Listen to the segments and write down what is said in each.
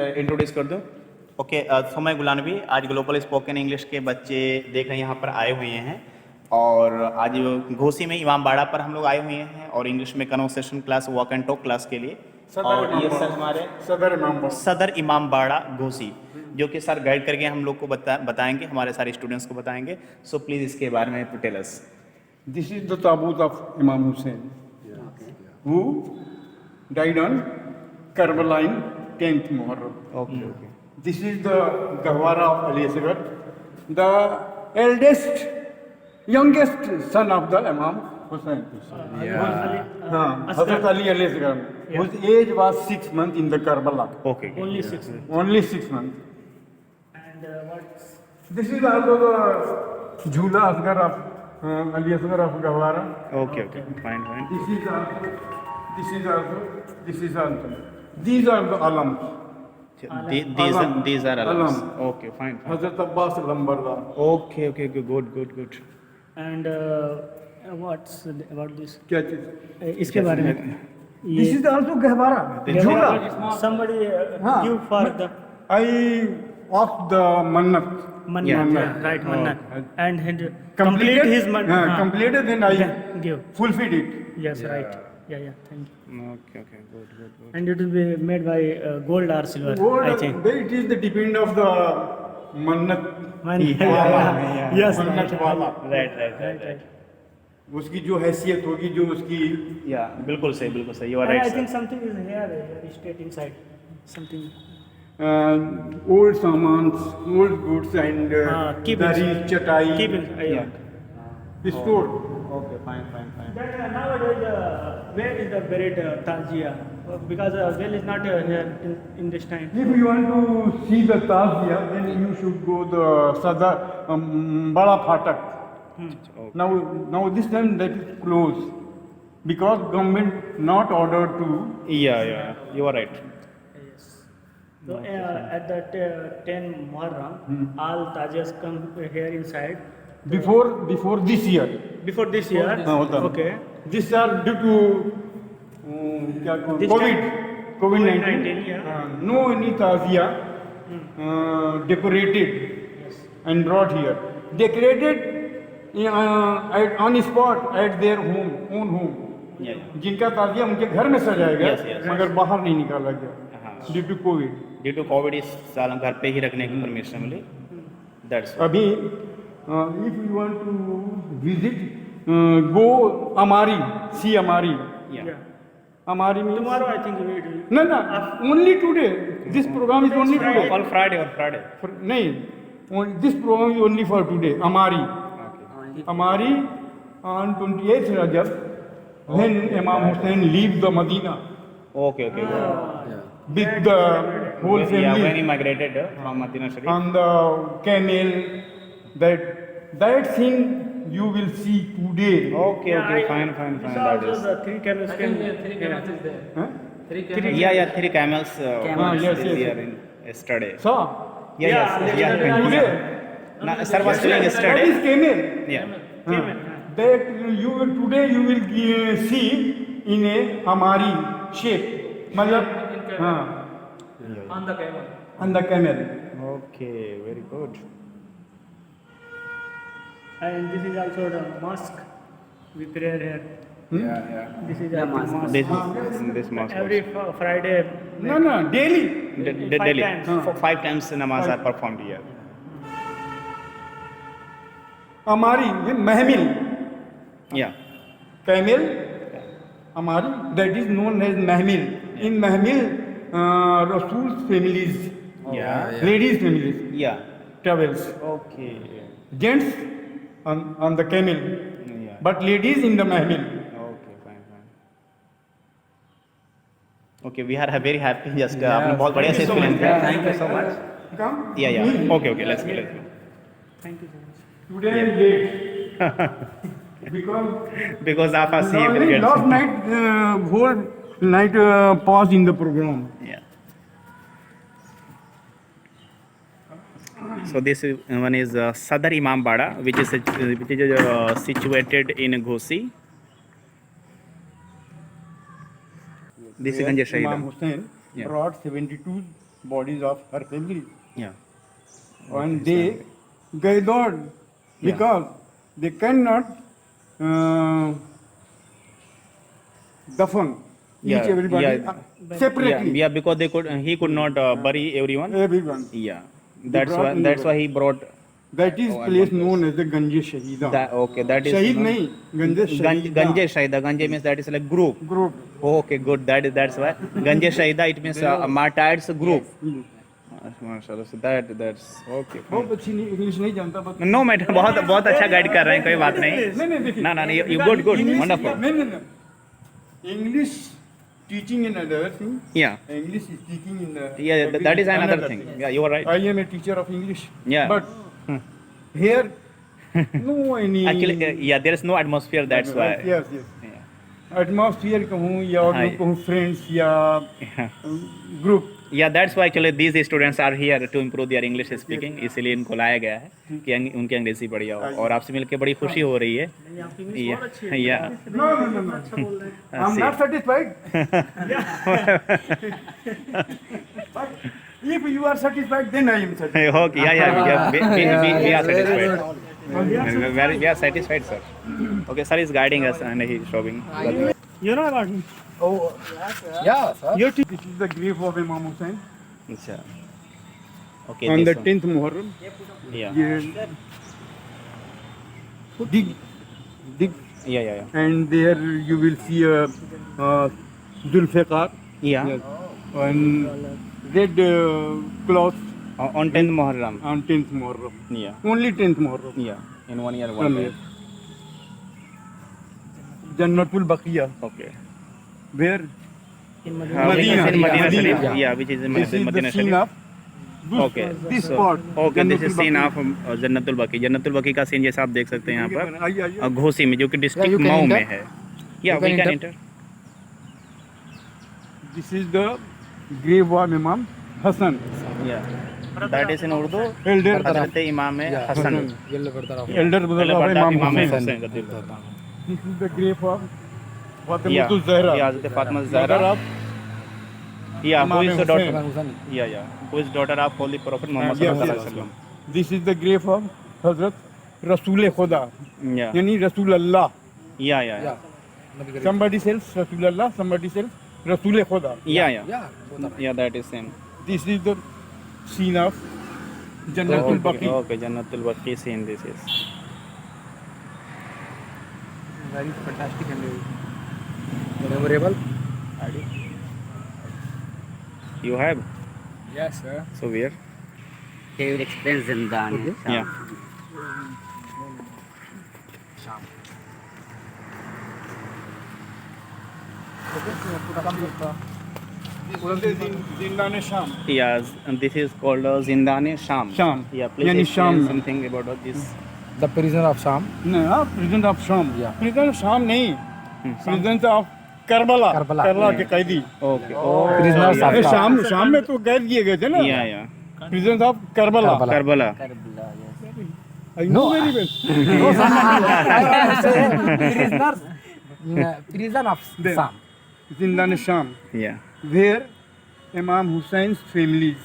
Introduce कर दूं। Okay, समय गुलानबी। आज ग्लोबल स्पोकन इंग्लिश के बच्चे देख रहे हैं यहाँ पर आए हुए हैं, और आज घोसी में इमाम बाड़ा पर हम लोग आए हुए हैं, और इंग्लिश में conversation class, walk and talk class के लिए। और ये सर हमारे सदर इमाम बाड़ा घोसी, जो कि सर गाइड करके हम लोग को बताएंगे, हमारे सारे स्टूडेंट्स को बताएंगे। सो प्लीज़ इसके बारे में tell us. This is the tabut of Imam Hussain, who died on Karbaline 10th Muharram. Okay okay. This is the Gawara of Ali Asghar, the eldest, youngest son of the Imam Hussain. Hazrat Ali Asghar, whose age was 6 months in the Karbala. Okay. Only 6 months. Only 6 months. And what's This is also the Jhula Asghar of Ali Asghar of Gawara. Okay okay, fine fine. This is also, this is also, this is also. These are the alams. These are alams. Alam. Okay, fine. Hazrat Abbas Lambardar. Okay, okay, good. and what's about this? क्या चीज? इसके बारे में This is also Gawara. Jhula. somebody हाँ. give for the I asked the Mannat. Mannat, Yeah. right, Mannat, Oh. and complete his Mannat. Completed, then I Give. fulfilled it. Yes, right. Yeah, thank you. Okay, good. And it will be made by gold or silver, Gold, I think. it is the depend of the Mannat. Yes, Mannat right. wala. Right. उसकी जो हैसियत होगी, जो उसकी Yeah, बिल्कुल सही। You are I right, think sir. something is here, state inside. Something. old samans, old goods and keep dari, inside. chatai, Keep in. Yeah. stored. Okay, fine. That nowadays, where is the buried Tajia? Because well is not here in this time. If you want to see the Tazia, then you should go the Sadar Bada Phatak. Now this time that is closed because government not ordered to. Yeah, you are right. Yes. So at that 10 Muharram, all Tajias come here inside. Before this year. Before this year. Okay. These are due to This COVID-19. yeah. No any Tazia decorated and brought here. Decorated on spot at their own home. Yeah. जिनका ताजिया उनके घर में सजाया गया, Yes. मगर बाहर नहीं निकाला गया हाँ। Due to COVID. Due to COVID इस साल हम घर पे ही रखने की परमिशन मिली। That's why. अभी if you want to visit go अमारी, सी अमारी। Yeah. अमारी में Tomorrow I think we will. ना only today, this program is only today. On Friday. नहीं, this program is only for today. अमारी on 28th Rajab, when Imam Hussain leaves the Medina Okay. with the whole Yeah, when he family migrated from Madinah Sharif. on the camel, that thing you will see today. Okay, fine. This That also is. the 3 camels came. Three camels is there. Huh? Yeah, 3 camels. Yes. Here in yesterday. So Yeah. today Sir was telling that yesterday. is camel. Yeah. That today you will see in a Amari shape. मतलब हाँ, On the camel. on the camel. Okay, very good. And this is also the mosque. We pray here. This is the mosque. This mosque. Every Friday. No, daily. Daily. times. 5 times namaz are performed here. Amari, महमिल, Yeah. camel, Amari, that is known as महमिल. In महमिल, Rasul's families, Yeah. ladies' families Yeah. travels. Okay. Gents on the camel, Yeah. but ladies in the महमिल. Okay, fine. Okay, we are very happy. Just आपने बहुत बढ़िया से explain किया. Thank you so much. Come. Yeah. Okay. Let's go. Thank you so much. Today I am late Because of us, he will get. last night whole night paused in the program. Yeah. So this one is Sadar Imam Bada, which is situated in Ghosi. This is Ganja Imam Shahid. Hussain Yeah. brought 72 bodies of her family. Yeah. And they gathered because they cannot dafan Yeah, each everybody yeah. separately. Yeah, because he could not bury everyone. Everyone. Yeah, They brought that's why he brought. That is Oh, place and one known as the Ganje Shahida. That okay, that is Shahid known- nahi, Ganje Shahida. Ganje Shahida. Ganje means that is like group. Group. Okay, good. That's why Ganje Shahida. It means martyrs group. माशाल्लाह, so that's okay. बहुत अच्छी English नहीं जानता but No matter, बहुत अच्छा guide कर रहे हैं, कोई बात नहीं. नहीं देखिए ना you good wonderful. नहीं English teaching in another thing. Yeah, English is teaching in the yeah, that is another thing. Yeah, you are right. I am a teacher of English. Yeah. But here no any Actually, yeah, there is no atmosphere. That's why. Yes. Yeah. Atmosphere कहूँ या और हाँ, कहूँ friends या group. Yeah, that's why actually these students are here to improve their English speaking. इसलिए इनको लाया गया है कि उनकी अंग्रेजी बढ़िया हो, और आपसे मिलकर बड़ी खुशी हो रही है. नहीं, आपकी इंग्लिश बहुत अच्छी है। Yeah. No. अच्छा बोल रहे हैं। I'm see. not satisfied. But if you are satisfied, then I am satisfied. Okay, yeah. We are satisfied. We are satisfied, sir. Okay, sir is guiding us and he is showing. You know about me? Oh, Yeah, sir. this is the grave of Imam Hussain अच्छा. Okay. on the this one. 10th Muharram. Yeah. Yeah. Dig, Yeah. and there you will see a Zulfiqar Yeah. and red cloth On 10th Muharram. on 10th Muharram. Yeah. Only 10th Muharram. Yeah. In 1 year, 1 One year. year. Jannatul Baqiya, Okay. where In Which Medina. is in Medina Medina. Sharif. Yeah, which is in this is Medina the scene Sharif. of Okay. this So- spot. Okay, this is Jannatul scene Baqi. of Jannatul Baqi. Jannatul Baqi का scene जैसा आप देख सकते हैं यहाँ पर आइए घोसी में, जो कि you डिस्ट्रिक्ट can मऊ में enter. है. Yeah, You we can can enter. enter. This is the grave of Imam Hassan. Yeah. That is in Urdu. Elder हजरत इमाम Hasan. Yellow brother of elder brother पहले of बड़ा Imam इमाम Hussain. Hussain रज़ी अल्लाह ताला. This is the grave of Yeah. Fatimatu Zahra. Yeah, Hazrat Fatima Mother Zahra. of Yeah, who Imam is the Hussain. daughter? Yeah. Who is daughter of Holy Prophet Muhammad Yes, sallallahu yes. alaihi wasallam. This is the grave of Hazrat Rasul Khuda. Yeah. Yani Rasul Allah. Yeah. Yeah. Nabi Kareem. Somebody says Rasul Allah, somebody says Rasul Khuda. Yeah. Yeah, both are. Yeah, that is same. This is the scene of Jannatul Baqi. Okay, Jannatul Baqi scene this is. Very fantastic and memorable. You have? Yes, sir. So where? He will explain Zindan. Yeah. Zindan Sham. Yeah, and this is called Zindan Sham. Sham. Yeah, please Yani explain Sham. something about this. The prisoner of Sham. No, prison of Sham. Yeah. Prison of Sham नहीं. Prison of Karbala. Karbala. Karbala के कैदी. Okay. Oh. Prisoners of ये Sham. शाम में तो कैद किए गए थे ना. Yeah. Prison of Karbala. Karbala. Karbala. I know very well. Prisoners. Prison of There. Sham. Zindan Sham, Yeah. where Imam Hussein's families,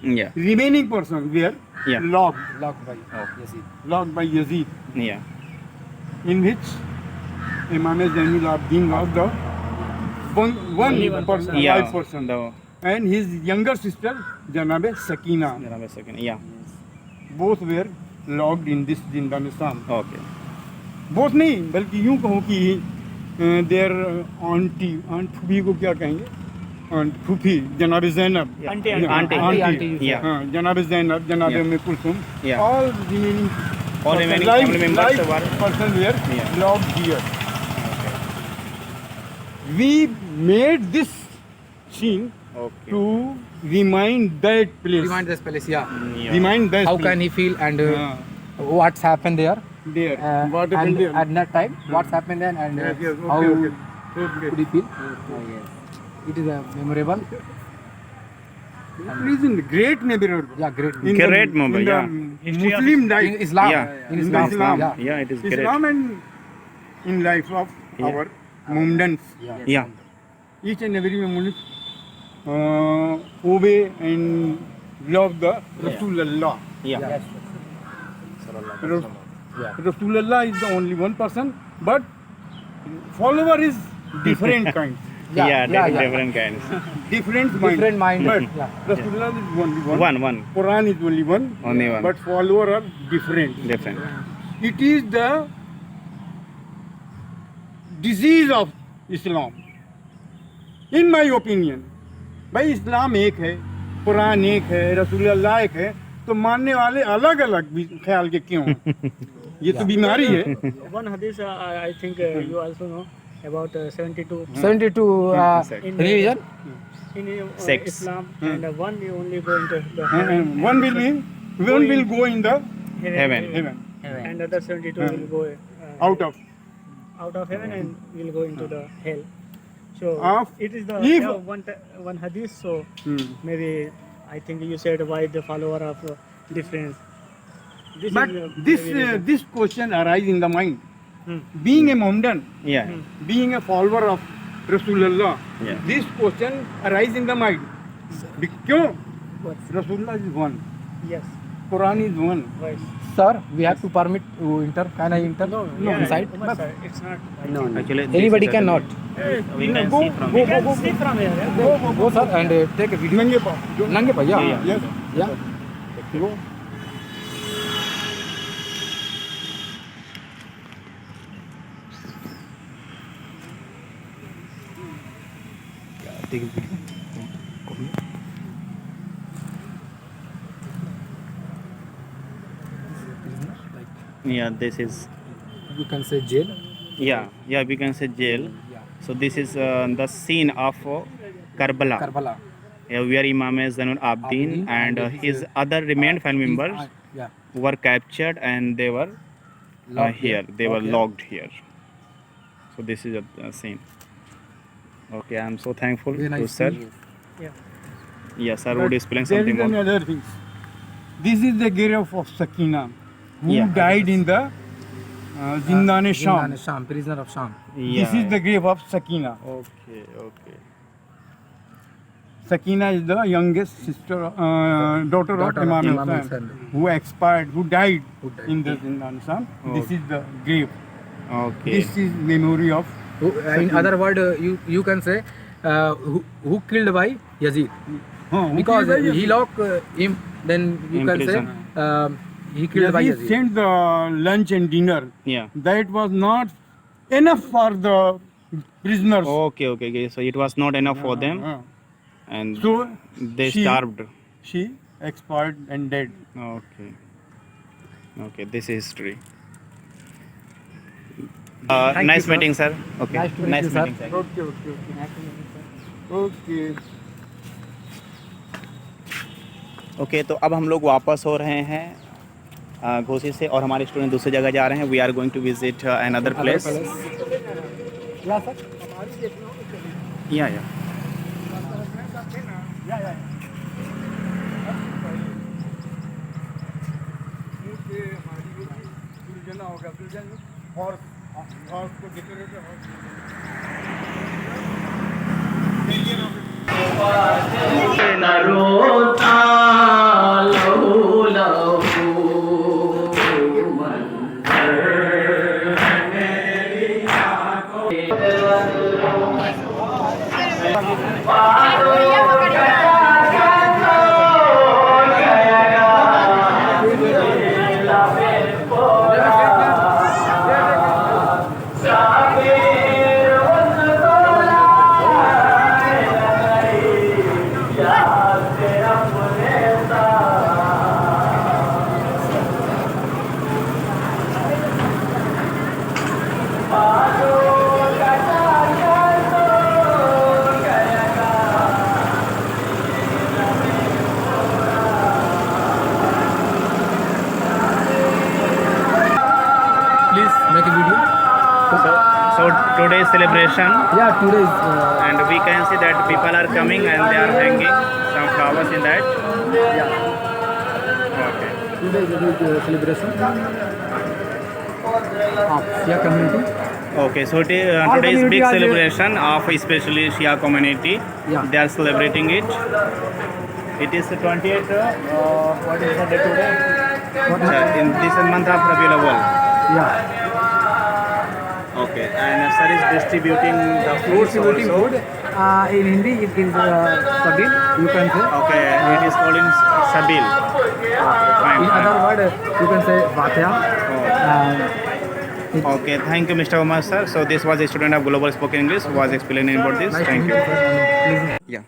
Yeah. remaining persons were Yeah. locked Locked by Okay. Yazid. by Yazid, Yeah. in which Imam Zainul Abidin was the one person, Yeah. live person, The and his younger sister Janabe Sakina. Janabe second. Yeah. Both were locked in this Zindan Sham. Okay. Both नहीं बल्कि यूं कहूँ कि there aunt फूफी को क्या कहेंगे aunt फूफी जनाब Zainab Auntie, Auntie. Yeah. हाँ जनाब ज़ैनब जनाब Yeah. Umme Kulsum Yeah. all remaining All remaining live- family members live were. person were Yeah. locked here. We made this scene Okay. to remind that place. Remind this place, yeah. Yeah. Remind that How place. can he feel and हाँ, what's happened there? there. What and happened there? at that time, what's happened then and Yes, yes, how okay. could he feel? It is memorable. It is in great neighborhood. Yeah, great. In Great the, Mumbai, in the yeah. Muslim In life, Islam. Yeah. In In Islam. Islam. Yeah. Yeah, it is great. Islam and in life of Yeah. our Mumdans, Yeah. each and every Muslim obey and love the Rasulullah. Yeah. Rasulullah is the only one person, but follower is different kind. Different kinds. Different mind. Different mind. But Yeah. Rasulullah is only one. One. Quran is only one. Only one. But follower are different. Different. It is the disease of Islam. In my opinion, भाई इस्लाम एक है, कुरान एक है, रसूलुल्लाह एक है, तो मानने वाले अलग अलग भी ख्याल के क्यों हैं? ये तो बीमारी है. One hadith I think you also know about 72 72 in religion. in Sects. Islam, and one you only go into the heaven, And one will go in the Heaven. heaven, and other 72 will go out of. out of heaven and will go into the hell. So Of- it is the if- one hadith. So Hmm. maybe I think you said why the follower of difference. This But is, this question arises in the mind. Hmm. Being a Mohammedan, Yeah. being a follower of Rasulullah, Yeah. this question arises in the mind. क्यों? Rasulullah is one, yes, Quran is one. right. Sir, we have to permit to enter. Can I enter? No, inside. Umar sir, it's not. No, no. Actually, Anybody this is cannot. We can Go, see from go, here. go, See from here. Yeah? Go sir and take a video. नंगे पाँव. Nange bhaiya. Yeah. Yes. Yeah. Go. Yeah, this is. You can say jail. Yeah, we can say jail. So this is the scene of Karbala. Karbala. Yeah, where Imam Zainul Abidin and his other remained family members Yeah. were captured and they were Locked here. They were Okay. locked here. So this is a scene. Okay, I am so thankful Very to nice sir. scene. Yeah. Yes, sir would explain There something is more. another thing. This is the grave of Sakina, who Yeah. died in the Zindan-e Sham. Zindan-e Sham, prisoner of Sham. This is the grave of Sakina. Okay. Sakina is the youngest sister, daughter of Daughter of Imam Imam Hussain, Hussain. who expired, who died Who died. in the Zindan-e-Sham. This Okay. is the grave. Okay. This is memory of. In other word, you can say who killed by Yazid, who because killed by he Yazid. locked him. Then you In can prison. say he killed by Yazid Yazid. sent the lunch and dinner. Yeah. That was not enough for the prisoners. Okay. So it was not enough for them, and So they she- starved. She expired and dead. Okay. This is history. Thank Nice you, sir. meeting, sir. Okay. Nice to meet you, sir. meeting, sir. Okay. Okay, तो अब हम लोग वापस हो rहे हैं घोसी से और हमारे स्टूडेंट दूसरी जगह जा रहे हैं. We are going to visit another place. Yeah, sir. या Please make a video. So today's celebration, Yeah, today is and we can see that people are coming and they are hanging some flowers in that. Okay. today is a big celebration. Shia community. Okay, so today is community big are there. celebration of especially Shia community. Yeah. They are celebrating it. It is the 28th. What is the day today? In this month of Rabiul Awwal. Yeah. Okay, and sir is distributing the fruits Distributing also. food. In Hindi it is sabil, you can say. Okay, it is called in Sabil. Fine, In fine. other word, you can say Vatya. Okay, thank you, Mr. Umar sir. So this was a student of Global Spoken English who was explaining about this. Nice to Thank meet you. you, sir. Please. Yeah.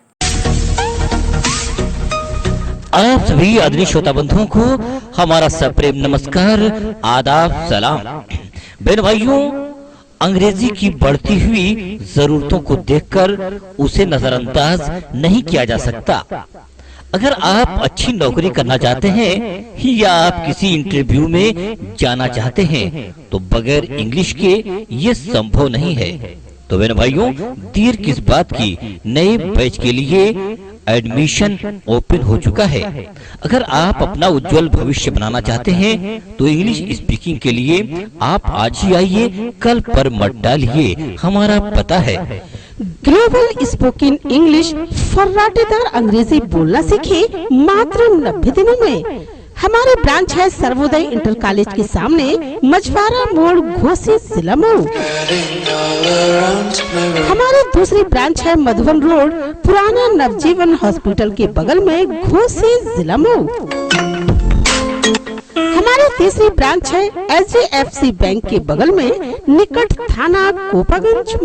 आप सभी आदरणीय श्रोता बंधुओं को हमारा सप्रेम नमस्कार, आदाब, सलाम। बहन भाइयों, अंग्रेजी की बढ़ती हुई जरूरतों को देखकर उसे नजरअंदाज नहीं किया जा सकता। अगर आप अच्छी नौकरी करना चाहते हैं या आप किसी इंटरव्यू में जाना चाहते हैं तो बगैर इंग्लिश के ये संभव नहीं है। तो बहन भाइयों, देर किस बात की, नए बैच के लिए एडमिशन ओपन हो चुका है। अगर आप अपना उज्जवल भविष्य बनाना चाहते हैं तो इंग्लिश स्पीकिंग के लिए आप आज ही आइए, कल पर मत डालिए। हमारा पता है ग्लोबल स्पोकन इंग्लिश फर्राटेदार अंग्रेजी बोलना सीखे मात्र 90 दिनों में। हमारे ब्रांच है सर्वोदय इंटर कॉलेज के सामने, मछवारा मोड़, घोसी, जिला मऊ। हमारी दूसरी ब्रांच है मधुबन रोड, पुराना नवजीवन हॉस्पिटल के बगल में, घोसी, जिला मऊ। हमारी तीसरी ब्रांच है HDFC बैंक के बगल में, निकट थाना कोपागंज।